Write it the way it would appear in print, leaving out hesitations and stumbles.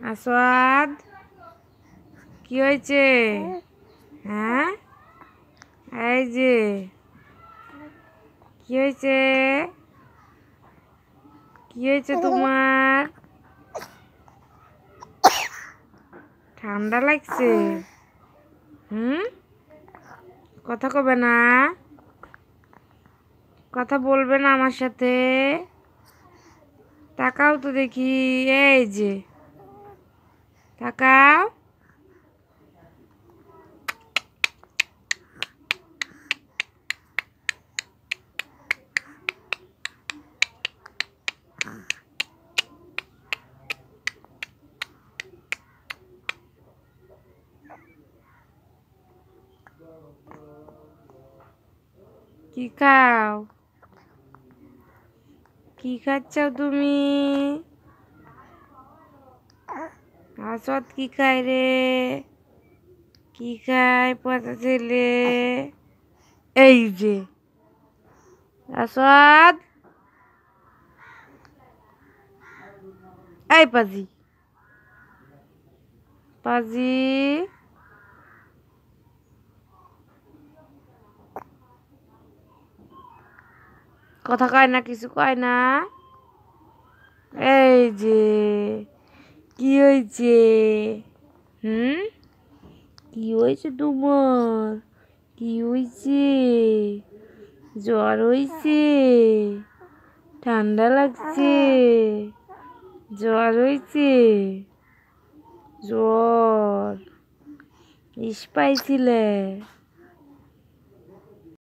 আসাদ, কি হয়েছে? হ্যাঁ, এই যে কি হয়েছে? কি হয়েছে তোমার? ঠান্ডা লাগছে? কথা কবে না? কথা বলবে না আমার সাথে? তাকাও তো দেখি। এই যে তাকাও। কি খাও? কি খাচ্ছ তুমি? আসাদ কি খায় রে? কি খায় পচা ছেলে? এই যে আসাদ, এই পাজি পাজি, কথা কয় না, কিছু কয় না। এই যে কি হয়েছে? কি হয়েছে তোমার? কি হয়েছে? জ্বর হয়েছে? ঠান্ডা লাগছে? জ্বর হয়েছে? জ্বর ইস পাইছিলে?